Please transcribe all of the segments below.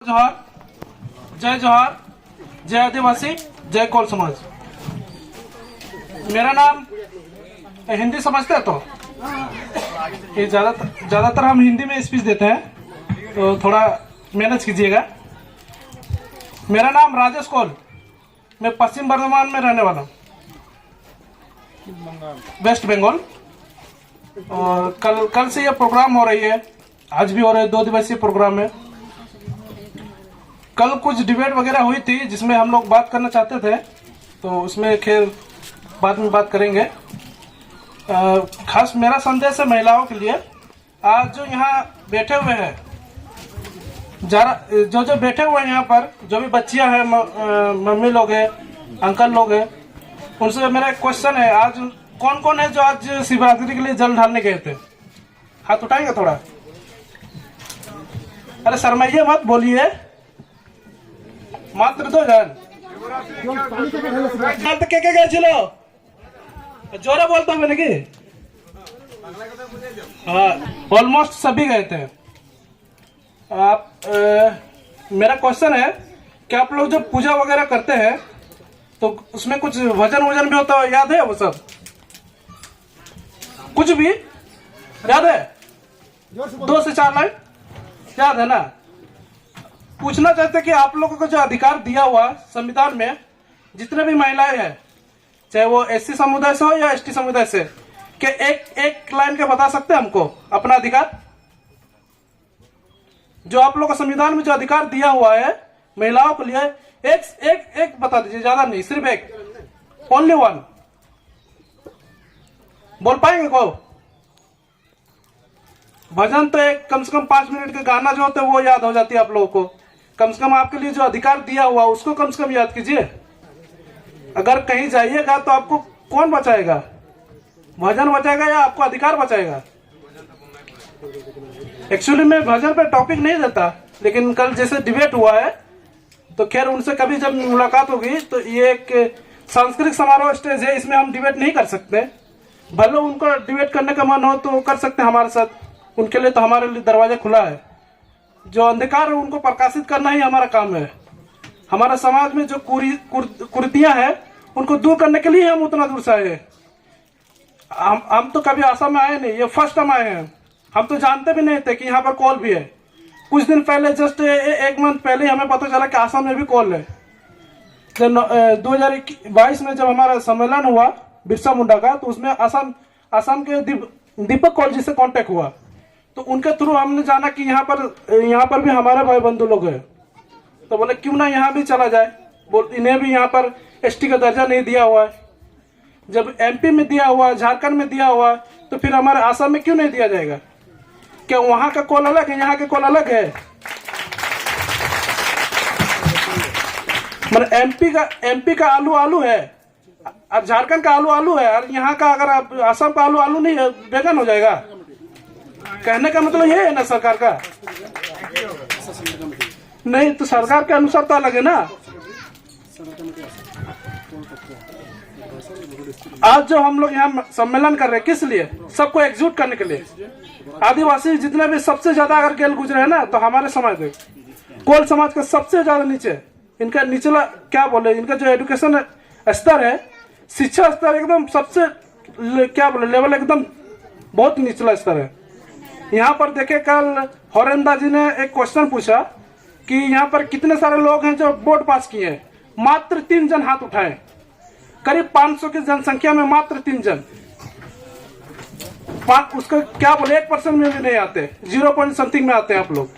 जोहार, जय जोहार, जय आदिवासी, जय कोल समाज। मेरा नाम हिंदी समझते हैं तो ये ज्यादातर हम हिंदी में स्पीच देते हैं, तो थोड़ा मेहनत कीजिएगा। मेरा नाम राजेश कोल, मैं पश्चिम बर्धमान में रहने वाला हूँ, वेस्ट बंगाल। और कल से ये प्रोग्राम हो रही है, आज भी हो रहा है, 2 दिवसीय प्रोग्राम है। कल कुछ डिबेट वगैरह हुई थी जिसमें हम लोग बात करना चाहते थे, तो उसमें खैर बाद में बात करेंगे। खास मेरा संदेश है महिलाओं के लिए। आज जो यहाँ बैठे हुए हैं, जो बैठे हुए हैं यहाँ पर, जो भी बच्चियां हैं, मम्मी लोग हैं, अंकल लोग हैं, उनसे मेरा एक क्वेश्चन है। आज कौन कौन है जो आज शिवरात्रि के लिए जल ढालने गए थे? हाथ उठाएंगे थोड़ा। अरे शर्माइए मत, बोलिए। मात्र 2 जन के गए चलो, जोरा बोलता हूँ मैंने कि हाँ, ऑलमोस्ट सभी गए थे। मेरा क्वेश्चन है कि आप लोग जब पूजा वगैरह करते हैं तो उसमें कुछ वजन भी होता है, याद है वो सब? कुछ भी याद है? 2 से 4 लाइन याद है ना? पूछना चाहते कि आप लोगों को जो अधिकार दिया हुआ संविधान में, जितने भी महिलाएं हैं, चाहे वो एससी समुदाय से हो या एसटी समुदाय से, कि एक लाइन के बता सकते हैं हमको अपना अधिकार? जो आप लोगों को संविधान में जो अधिकार दिया हुआ है महिलाओं के लिए, एक बता दीजिए, ज्यादा नहीं, सिर्फ एक, ओनली 1। बोल पाएंगे को? भजन तो एक कम से कम 5 मिनट का गाना जो होता है वो याद हो जाती है आप लोगों को। कम से कम आपके लिए जो अधिकार दिया हुआ उसको कम से कम याद कीजिए। अगर कहीं जाइएगा तो आपको कौन बचाएगा? भजन बचाएगा या आपको अधिकार बचाएगा? एक्चुअली मैं भजन पे टॉपिक नहीं देता, लेकिन कल जैसे डिबेट हुआ है तो खैर उनसे कभी जब मुलाकात होगी तो ये एक सांस्कृतिक समारोह स्टेज है, इसमें हम डिबेट नहीं कर सकते। भले उनको डिबेट करने का मन हो तो कर सकते हैं हमारे साथ, उनके लिए तो हमारे लिए दरवाजा खुला है। जो अंधकार है उनको प्रकाशित करना ही हमारा काम है। हमारे समाज में जो कुरीतियां हैं उनको दूर करने के लिए हम उतना दूर से आए। हम तो कभी आसाम में आए नहीं, ये फर्स्ट टाइम आए हैं। हम तो जानते भी नहीं थे कि यहाँ पर कॉल भी है। कुछ दिन पहले, जस्ट 1 मंथ पहले हमें पता चला कि आसाम में भी कॉल है। जब 2022 में जब हमारा सम्मेलन हुआ बिरसा मुंडा का, तो उसमें आसाम के दीपक कौल जी से कांटेक्ट हुआ, तो उनके थ्रू हमने जाना कि यहाँ पर भी हमारे भाई बंधु लोग हैं। तो बोले क्यों ना यहाँ भी चला जाए। इन्हें भी यहाँ पर एसटी का दर्जा नहीं दिया हुआ है। जब एमपी में दिया हुआ, झारखंड में दिया हुआ, तो फिर हमारे आसाम में क्यों नहीं दिया जाएगा? क्या वहां का कॉल अलग है, यहाँ का कॉल अलग है? मतलब एमपी का आलू है और झारखंड का आलू है, और यहाँ का अगर आप आसाम का आलू नहीं है, बेगन हो जाएगा। कहने का मतलब ये है ना सरकार का? नहीं तो सरकार के अनुसार तो अलग है ना। आज जो हम लोग यहाँ सम्मेलन कर रहे हैं, किस लिए? सबको एकजुट करने के लिए। आदिवासी जितने भी सबसे ज्यादा अगर गेल गुजरे है ना, तो हमारे समाज में कोल समाज का सबसे ज्यादा नीचे, इनका निचला क्या बोले, इनका जो एजुकेशन स्तर है, शिक्षा स्तर एकदम सबसे क्या बोले, लेवल एकदम बहुत निचला स्तर है। यहाँ पर देखे, कल हौरेंदा जी ने एक क्वेश्चन पूछा कि यहाँ पर कितने सारे लोग हैं जो बोर्ड पास किए हैं। मात्र 3 जन हाथ उठाए। करीब 500 की जनसंख्या में मात्र 3 जन। उसका क्या बोले, 1% में भी नहीं आते, 0 पॉइंट समथिंग में आते हैं आप लोग।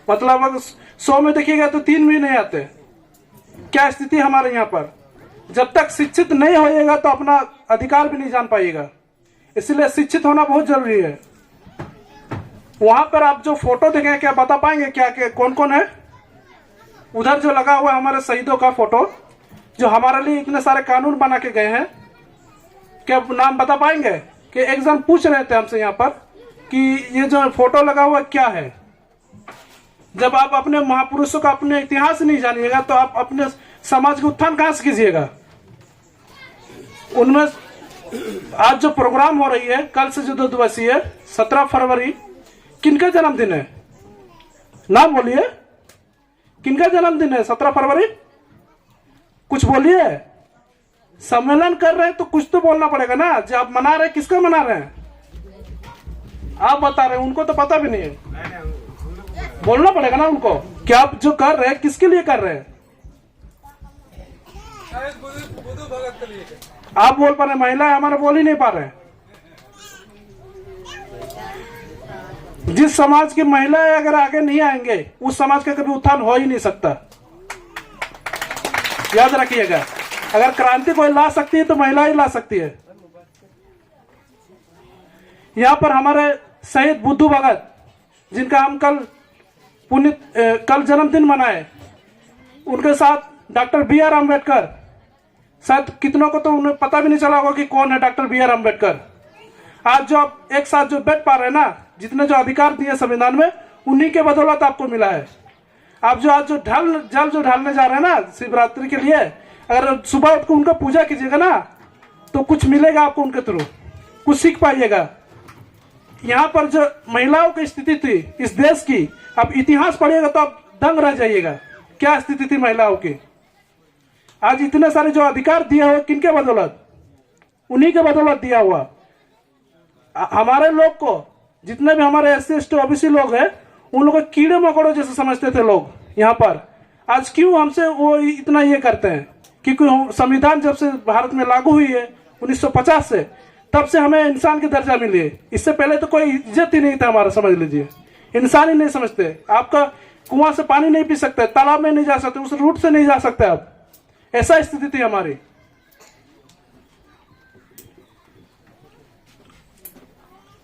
मतलब अगर 100 में देखिएगा तो 3 भी नहीं आते। क्या स्थिति हमारे यहाँ पर? जब तक शिक्षित नहीं होइएगा तो अपना अधिकार भी नहीं जान पाइएगा। इसलिए शिक्षित होना बहुत जरूरी है। वहां पर आप जो फोटो देखें, क्या बता पाएंगे क्या कौन कौन है? उधर जो लगा हुआ है हमारे शहीदों का फोटो, जो हमारे लिए इतने सारे कानून बना के गए हैं, क्या नाम बता पाएंगे? कि एक जन पूछ रहे थे हमसे यहाँ पर कि ये जो फोटो लगा हुआ क्या है। जब आप अपने महापुरुषों का, अपने इतिहास नहीं जानिएगा तो आप अपने समाज के उत्थान कहां से कीजिएगा? उनमें आज जो प्रोग्राम हो रही है, कल से जो 2 दिवसीय है, 17 फरवरी, किनका जन्मदिन है? नाम बोलिए। किनका जन्मदिन है 17 फरवरी? कुछ बोलिए। सम्मेलन कर रहे हैं तो कुछ तो बोलना पड़ेगा ना। जो आप मना रहे हैं, किसका मना रहे हैं? आप बता रहे हैं, उनको तो पता भी नहीं है। बोलना पड़ेगा ना उनको कि आप जो कर रहे हैं किसके लिए कर रहे हैं। आप बोल पा रहे, महिला हमारे बोल ही नहीं पा रहे। जिस समाज की महिलाएं अगर आगे नहीं आएंगे, उस समाज का कभी उत्थान हो ही नहीं सकता। याद रखिएगा, अगर क्रांति कोई ला सकती है तो महिला ही ला सकती है। यहां पर हमारे शहीद बुद्धू भगत, जिनका हम कल जन्मदिन मनाए, उनके साथ डॉक्टर बी आर अम्बेडकर, शायद कितनों को तो उन्हें पता भी नहीं चला होगा कि कौन है डॉक्टर बी आर अम्बेडकर। आज जो आप एक साथ जो बैठ पा रहे हैं ना, जितने जो अधिकार दिए संविधान में, उन्हीं के बदौलत आपको मिला है। आप जो आज जो जल जो ढालने जा रहे हैं ना शिवरात्रि के लिए, अगर सुबह उठ कर उनका पूजा कीजिएगा ना तो कुछ मिलेगा आपको उनके थ्रू, कुछ सीख पाइएगा। यहाँ पर जो महिलाओं की स्थिति थी इस देश की, आप इतिहास पढ़िएगा तो आप दंग रह जाइएगा, क्या स्थिति थी महिलाओं की। आज इतने सारे जो अधिकार दिया हुआ किनके बदौलत? उन्हीं के बदौलत दिया हुआ। हमारे लोग को, जितने भी हमारे SC ST OBC लोग हैं, उन लोगों को कीड़े मकोड़ों जैसे समझते थे लोग यहाँ पर। आज क्यों हमसे वो इतना ये करते हैं? क्योंकि संविधान जब से भारत में लागू हुई है 1950 से, तब से हमें इंसान की दर्जा मिली है। इससे पहले तो कोई इज्जत ही नहीं था हमारा, समझ लीजिए। इंसान ही नहीं समझते। आपका कुआं से पानी नहीं पी सकते, तालाब में नहीं जा सकते, उस रूट से नहीं जा सकते आप। ऐसा स्थिति थी हमारी।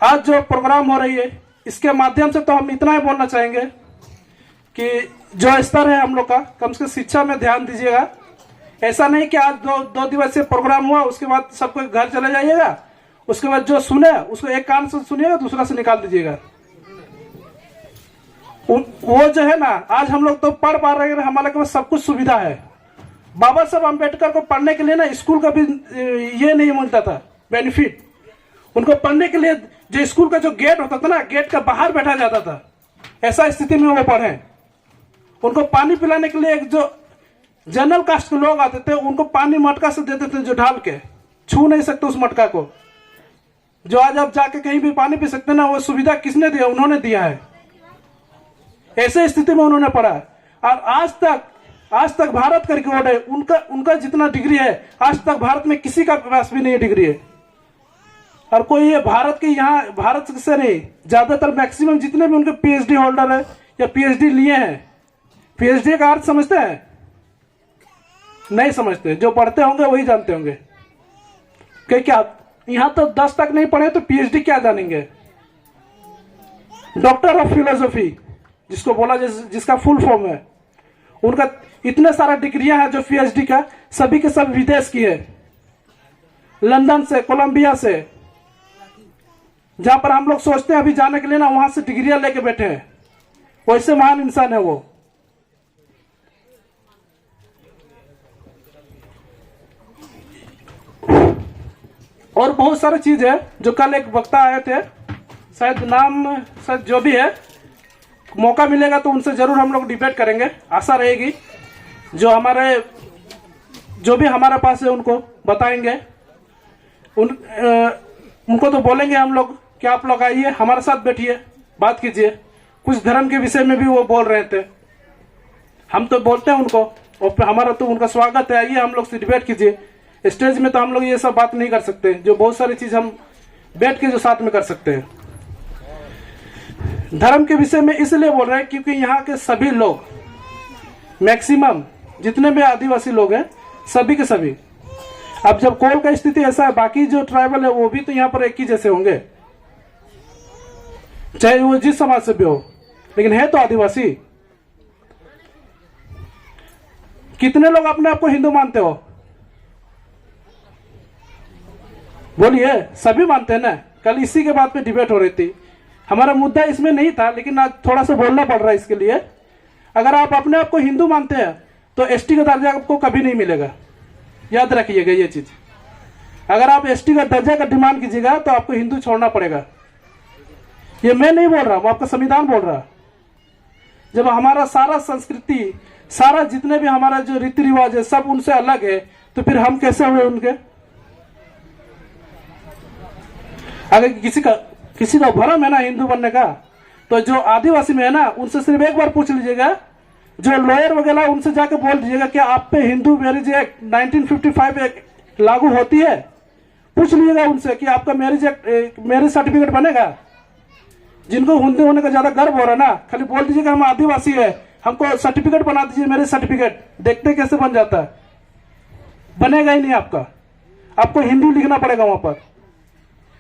आज जो प्रोग्राम हो रही है, इसके माध्यम से तो हम इतना ही बोलना चाहेंगे कि जो स्तर है हम लोग का, कम से कम शिक्षा में ध्यान दीजिएगा। ऐसा नहीं कि आज दो दिवसीय प्रोग्राम हुआ, उसके बाद सबको घर चले जाइएगा, उसके बाद जो सुने उसको एक कान से सुनिएगा, दूसरा से निकाल दीजिएगा। वो जो है ना, आज हम लोग तो पढ़ पा रहे हैं, हमारे पास सब कुछ सुविधा है। बाबा साहब अम्बेडकर को पढ़ने के लिए ना स्कूल का भी ये नहीं मिलता था बेनिफिट। उनको पढ़ने के लिए जो स्कूल का जो गेट होता था ना, गेट का बाहर बैठा जाता था। ऐसा स्थिति में वो पढ़े। उनको पानी पिलाने के लिए एक जो जनरल कास्ट के लोग आते थे, उनको पानी मटका से देते थे, जो ढाल के छू नहीं सकते उस मटका को। जो आज आप जाके कहीं भी पानी पी सकते ना, वो सुविधा किसने दिया? उन्होंने दिया है। ऐसे स्थिति में उन्होंने पढ़ा। और आज तक भारत का रिकॉर्ड है, उनका जितना डिग्री है, आज तक भारत में किसी का पास भी नहीं डिग्री है। और कोई ये भारत के यहाँ, भारत से नहीं, ज्यादातर मैक्सिमम जितने भी उनके PhD होल्डर है या PhD लिए हैं, PhD का अर्थ समझते हैं? नहीं समझते। जो पढ़ते होंगे वही जानते होंगे। क्या यहाँ तो 10 तक नहीं पढ़े तो PhD क्या जानेंगे? डॉक्टर ऑफ फिलोसॉफी जिसको बोला, जिसका फुल फॉर्म है, उनका इतने सारा डिग्रियां हैं जो PhD का, सभी के सब विदेश की है, लंदन से, कोलंबिया से, जहां पर हम लोग सोचते हैं अभी जाने के लिए ना, वहां से डिग्रियां लेके बैठे हैं। वैसे महान इंसान है वो। और बहुत सारी चीज है जो कल एक वक्ता आए थे, शायद नाम शायद जो भी है, मौका मिलेगा तो उनसे जरूर हम लोग डिबेट करेंगे। आशा रहेगी जो भी हमारे पास है उनको बताएंगे। उनको तो बोलेंगे हम लोग कि आप लोग आइए, हमारे साथ बैठिए, बात कीजिए। कुछ धर्म के विषय में भी वो बोल रहे थे, हम तो बोलते हैं उनको, और हमारा तो उनका स्वागत है, आइए हम लोग से डिबेट कीजिए। स्टेज में तो हम लोग ये सब बात नहीं कर सकते, जो बहुत सारी चीज हम बैठ के जो साथ में कर सकते हैं। धर्म के विषय में इसलिए बोल रहे हैं क्योंकि यहाँ के सभी लोग, मैक्सिमम जितने भी आदिवासी लोग हैं, सभी के सभी, अब जब कोल का स्थिति ऐसा है, बाकी जो ट्राइबल है वो भी तो यहाँ पर एक ही जैसे होंगे, चाहे वो जिस समाज से भी हो, लेकिन है तो आदिवासी। कितने लोग अपने आप को हिंदू मानते हो? बोलिए। सभी मानते हैं ना। कल इसी के बात पे डिबेट हो रही थी। हमारा मुद्दा इसमें नहीं था, लेकिन आज थोड़ा सा बोलना पड़ रहा है इसके लिए। अगर आप अपने आप को हिंदू मानते हैं तो ST का दर्जा आपको कभी नहीं मिलेगा। याद रखिएगा ये चीज। अगर आप ST का दर्जा का डिमांड कीजिएगा तो आपको हिंदू छोड़ना पड़ेगा। ये मैं नहीं बोल रहा हूं, आपका संविधान बोल रहा। जब हमारा सारा संस्कृति, सारा जितने भी हमारा जो रीति रिवाज है सब उनसे अलग है, तो फिर हम कैसे हुए उनके? अगर किसी का भरम है ना हिंदू बनने का, तो जो आदिवासी में है ना उनसे सिर्फ एक बार पूछ लीजिएगा, जो लॉयर वगैरह उनसे जाके बोल दीजिएगा कि आप पे हिंदू मैरिज एक्ट 1955 एक्ट लागू होती है, पूछ लीजिएगा उनसे कि आपका मैरिज सर्टिफिकेट बनेगा। जिनको हिंदू होने का ज्यादा गर्व हो रहा है ना, खाली बोल दीजिएगा हम आदिवासी है, हमको सर्टिफिकेट बना दीजिए, मैरिज सर्टिफिकेट, देखते कैसे बन जाता है। बनेगा ही नहीं आपका, आपको हिंदी लिखना पड़ेगा वहां पर,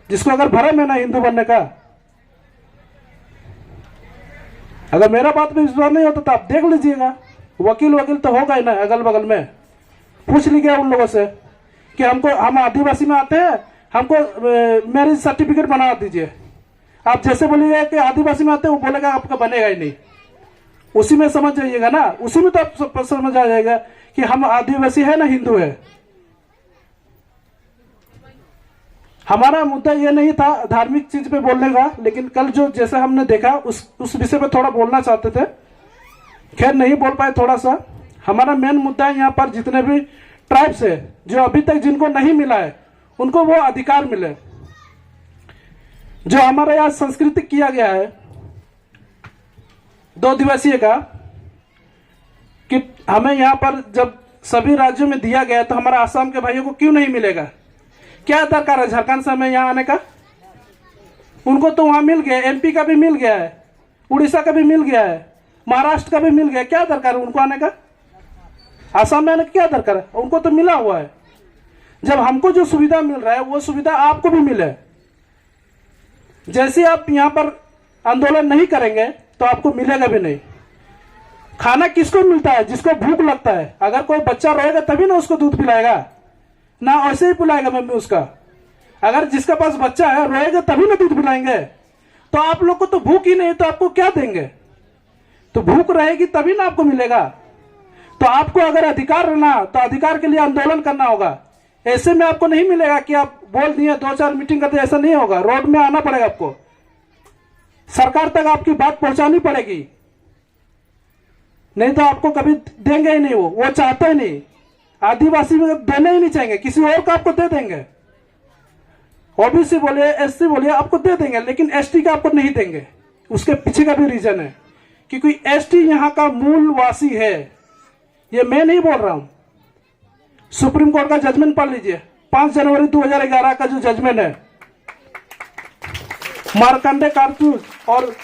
जिसको अगर भरम है ना हिंदू बनने का। अगर मेरा बात में विश्वास नहीं होता तो आप देख लीजिएगा, वकील तो होगा ही ना अगल बगल में, पूछ लीजिएगा उन लोगों से कि हम आदिवासी में आते हैं, हमको मैरिज सर्टिफिकेट बना दीजिए। आप जैसे बोलिएगा कि आदिवासी में आते हैं, वो बोलेगा आपका बनेगा ही नहीं। उसी में समझ जाइएगा ना, उसी में तो आप समझ आ जाएगा कि हम आदिवासी है ना हिंदू है। हमारा मुद्दा ये नहीं था धार्मिक चीज पे बोलने का, लेकिन कल जो जैसे हमने देखा उस विषय पे थोड़ा बोलना चाहते थे, खैर नहीं बोल पाए थोड़ा सा। हमारा मेन मुद्दा है यहाँ पर जितने भी ट्राइब्स है जो अभी तक जिनको नहीं मिला है, उनको वो अधिकार मिले। जो हमारे यहाँ संस्कृति किया गया है 2 दिवसीय का, कि हमें यहाँ पर जब सभी राज्यों में दिया गया तो हमारा आसाम के भाइयों को क्यों नहीं मिलेगा? क्या दरकार है झारखंड से हमें यहाँ आने का? उनको तो वहां मिल गया, एमपी का भी मिल गया है, उड़ीसा का भी मिल गया है, महाराष्ट्र का भी मिल गया, क्या दरकार है उनको आने का? आसाम में आने का क्या दरकार है? उनको तो मिला हुआ है। जब हमको जो सुविधा मिल रहा है वो सुविधा आपको भी मिले। जैसे आप यहाँ पर आंदोलन नहीं करेंगे तो आपको मिलेगा भी नहीं। खाना किसको मिलता है? जिसको भूख लगता है। अगर कोई बच्चा रोएगा तभी ना उसको दूध पिलाएगा, ना ऐसे ही पिलाएगा मम्मी उसका। अगर जिसके पास बच्चा है रोएगा तभी ना दूध पिलाएंगे। तो आप लोग को तो भूख ही नहीं, तो आपको क्या देंगे? तो भूख रहेगी तभी ना आपको मिलेगा। तो आपको अगर अधिकार रहना तो अधिकार के लिए आंदोलन करना होगा। ऐसे में आपको नहीं मिलेगा कि आप बोल दिए 2-4 मीटिंग करते, ऐसा नहीं होगा। रोड में आना पड़ेगा आपको, सरकार तक आपकी बात पहुंचानी पड़ेगी, नहीं तो आपको कभी देंगे ही नहीं। वो चाहते ही नहीं, आदिवासी में देने ही नहीं चाहेंगे, किसी और को आपको दे देंगे। ओबीसी बोलिए, एससी बोलिए, आपको दे देंगे, लेकिन एसटी का आपको नहीं देंगे। उसके पीछे का भी रीजन है, क्योंकि एसटी यहाँ का मूल वासी है। ये मैं नहीं बोल रहा हूं, सुप्रीम कोर्ट का जजमेंट पढ़ लीजिए, 5 जनवरी 2011 का जो जजमेंट है, मार्कंडे कारतूस और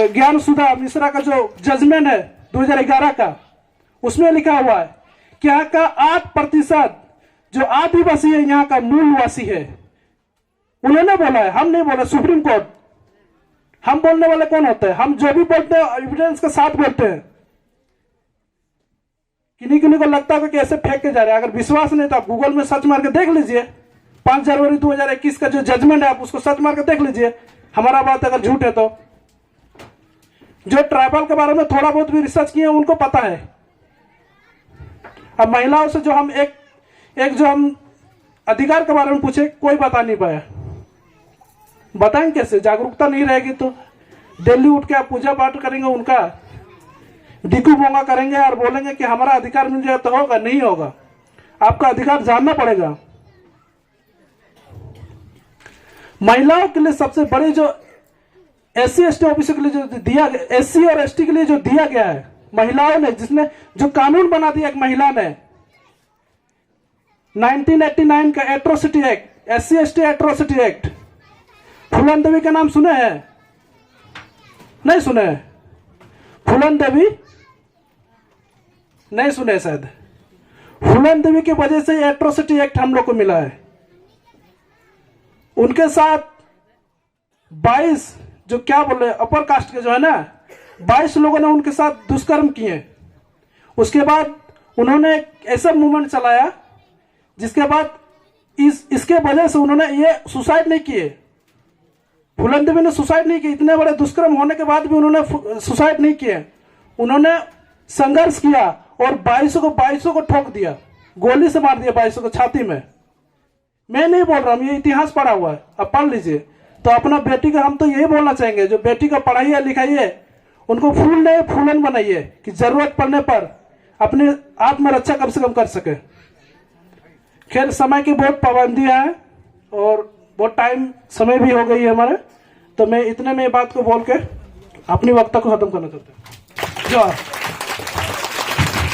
ज्ञान सुधा मिश्रा का जो जजमेंट है 2011 का, उसमें लिखा हुआ है कि यहाँ का 8% जो आदिवासी है यहाँ का मूलवासी है। उन्होंने बोला है, हम नहीं बोला, सुप्रीम कोर्ट। हम बोलने वाले कौन होते हैं? हम जो भी बोलते हैं एविडेंस के साथ बोलते हैं। किन्हीं को लगता है कि ऐसे फेंक के जा रहे हैं। अगर विश्वास नहीं तो आप गूगल में सर्च मार के देख लीजिए, 5 जनवरी 2021 का जो जजमेंट है आप उसको सर्च मार के देख लीजिए। हमारा बात अगर झूठ है तो जो ट्राइबल के बारे में थोड़ा बहुत भी रिसर्च किए उनको पता है। अब महिलाओं से जो हम एक जो हम अधिकार के बारे में पूछे, कोई बता नहीं पाया। बताएंगे कैसे? जागरूकता नहीं रहेगी तो दिल्ली उठ के आप पूजा पाठ करेंगे, उनका डिकू बोंगा करेंगे और बोलेंगे कि हमारा अधिकार मिल जाए तो होगा? नहीं होगा। आपका अधिकार जानना पड़ेगा। महिलाओं के लिए सबसे बड़ी जो SC ST ओबीसी के लिए जो दिया गया, SC और ST के लिए जो दिया गया है महिलाओं ने, जिसने जो कानून बना दिया एक महिला ने, 1989 का atrocity act, SC ST atrocity act. Phoolan Devi का नाम सुने हैं? नहीं सुने? फूलन देवी नहीं सुने शायद। फूलन देवी की वजह से एट्रोसिटी एक्ट हम लोग को मिला है। उनके साथ 22 जो क्या बोल रहे अपर कास्ट के जो है ना, 22 लोगों ने उनके साथ दुष्कर्म किए। उसके बाद उन्होंने एक ऐसा मूवमेंट चलाया जिसके बाद इसके वजह से उन्होंने ये सुसाइड नहीं किए। फूलन देवी ने सुसाइड नहीं किए, इतने बड़े दुष्कर्म होने के बाद भी उन्होंने सुसाइड नहीं किए। उन्होंने संघर्ष किया और 22 को ठोक दिया, गोली से मार दिया 22 को छाती में। मैं नहीं बोल रहा हूं, ये इतिहास पढ़ा हुआ है, अब पढ़ लीजिए। तो अपना बेटी का हम तो यही बोलना चाहेंगे, जो बेटी को पढ़ाइए लिखाइए उनको फूलन बनाइए कि जरूरत पड़ने पर अपनी आत्मरक्षा कम से कम कर सके। खैर समय की बहुत पाबंदियां हैं और बहुत टाइम समय भी हो गई है हमारे, तो मैं इतने में बात को बोल के अपनी वक्तव्य को खत्म करना चाहता हूँ। जय।